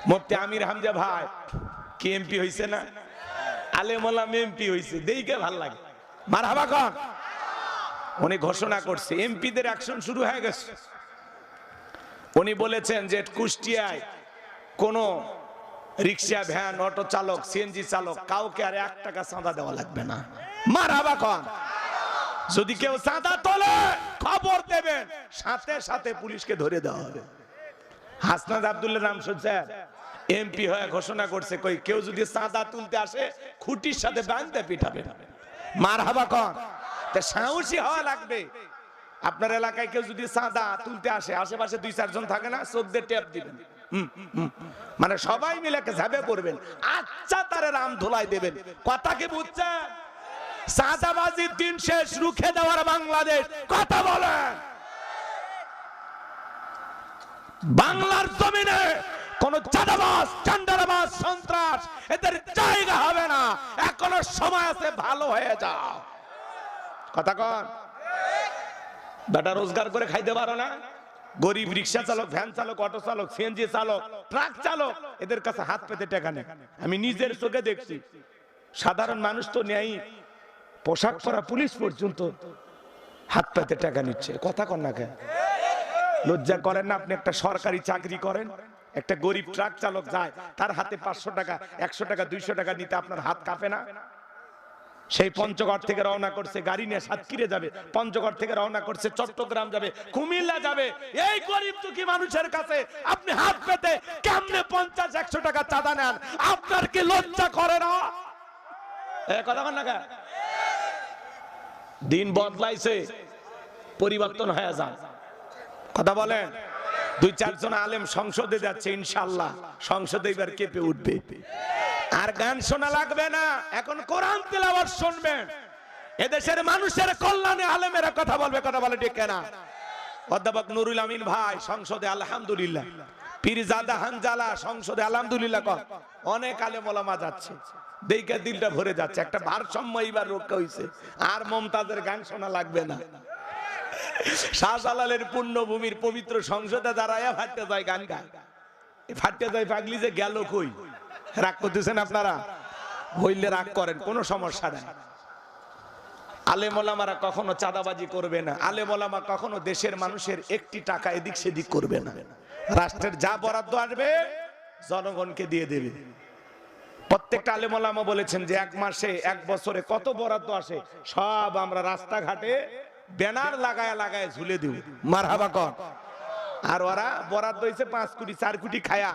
মুফতি আমির হামজা ভাই কি এমপি হইছে না? আলেম ওলামা এমপি হইছে, দেখে ভালো লাগে। মারহাবা কর। উনি ঘোষণা করছে এমপিদের অ্যাকশন শুরু হয়ে গেছে। উনি বলেছেন যে কুষ্টিয়ায় কোন রিক্সা, ভ্যান, অটো চালক, সিএনজি চালক কাউকে আর 1 টাকা চাঁদা দেওয়া লাগবে না। মারহাবা কর। যদি কেউ চাঁদা তোলে খবর দেবেন, সাথে সাথে পুলিশকে ধরে দেওয়া হবে। হাসনাত আব্দুল্লাহ নাম শুনছেন? এমপি হয়ে ঘোষণা করছে কই কেউ যদি চাঁদা তুলতে আসে খুঁটির সাথে বাঁধতে পিটাবে। মারহাবা কর। তা সাহসী হওয়া লাগবে। আপনার এলাকায় কেউ যদি চাঁদা তুলতে আসে, আশেপাশে 2-4 জন থাকে না, চোখ দিয়ে ট্যাপ দিবেন, মানে সবাই মিলে ঝাঁপে পড়বেন, আচ্ছা তারে রাম ধোলাই দেবেন। কথা কি বুঝছেন? চাঁদাবাজির দিন শেষ, রুখে দেওয়ার বাংলাদেশ। কথা বলেন। বাংলার জমিনে কোন চাঁদাবাজ, চান্দাবাজ, সন্ত্রাস এদের জায়গা হবে না। এখনো সময় আছে, ভালো হয়ে যাও। কথা কন। বেটা রোজগার করে খাইতে পারো না? গরিব রিক্সা চালক, ভ্যান চালক, অটো চালক, সিএনজি চালক, ট্রাক চালক, এদের কাছে হাত পেতে টাকা নেই। আমি নিজের চোখে দেখছি। সাধারণ মানুষ তো নেই, পোশাক পরা পুলিশ পর্যন্ত হাত পেতে টাকা নিচ্ছে। কথা কন না কেন? লজ্জা করেন না? আপনি একটা সরকারি চাকরি করেন, একটা গরিব ট্রাক চালক যায়, তার হাতে 500 টাকা, 100 টাকা, 200 টাকা নিতে আপনার হাত কাঁপে না? সেই পঞ্চগড় থেকে রওনা করছে গাড়ি নিয়ে সাতক্ষীরা যাবে, পঞ্চগড় থেকে রওনা করছে চট্টগ্রাম যাবে, কুমিল্লা যাবে। এই গরিব দুঃখী মানুষের কাছে আপনি হাত পেতে কেমনে 50-100 টাকা চাঁদা নেন? আপনার কি লজ্জা করে না? কথা বল না কেন? দিন বদলাইছে, পরিবর্তন হয়ে যান। কথা বলেন। 2-4 জন আলেম সংসদে যাচ্ছে, ইনশাআল্লাহ সংসদে এবার কেঁপে উঠবে। আর গান শোনা লাগবে না, এখন কোরআন তেলাওয়াত শুনবেন। এদেশের মানুষের কল্যাণে আলেমেরা কথা বলবে। কথা বলে ঠিক না? অধ্যাপক নুরুল আমিন ভাই সংসদে আলহামদুলিল্লাহ, পীরজাদা হানজালা সংসদে আলহামদুলিল্লাহ। অনেক আলেম ওলামা যাচ্ছে, দেখে দিলটা ভরে যাচ্ছে। একটা ভারসাম্য এবার রক্ষা হইছে। আর মমতাজের গান শোনা লাগবে না। শাহজালালের পুণ্যভূমির পবিত্র সংসদে দাঁড়ায় ফাটতে যায় গান গায়। ফাটতে যায় পাগলি যে গেল কই। রাগ করতেছেন আপনারা? হইলে রাগ করেন, কোনো সমস্যা নাই। আলেম ওলামারা কখনো চাঁদাবাজি করবে না। আলেম ওলামা কখনো দেশের মানুষের একটি টাকা এদিক সেদিক করবে না। রাষ্ট্রের যা বরাদ্দ আসবে জনগণকে দিয়ে দেবে। প্রত্যেকটা আলেম ওলামা বলেছেন যে 1 মাসে 1 বছরে কত বরাদ্দ আসে সব আমরা রাস্তাঘাটে ব্যানার লাগায় লাগায় ঝুলে দেব। মারহাবা কর। আর ওরা বরাদ্দ হইছে 5 কোটি 4 কোটি খায়া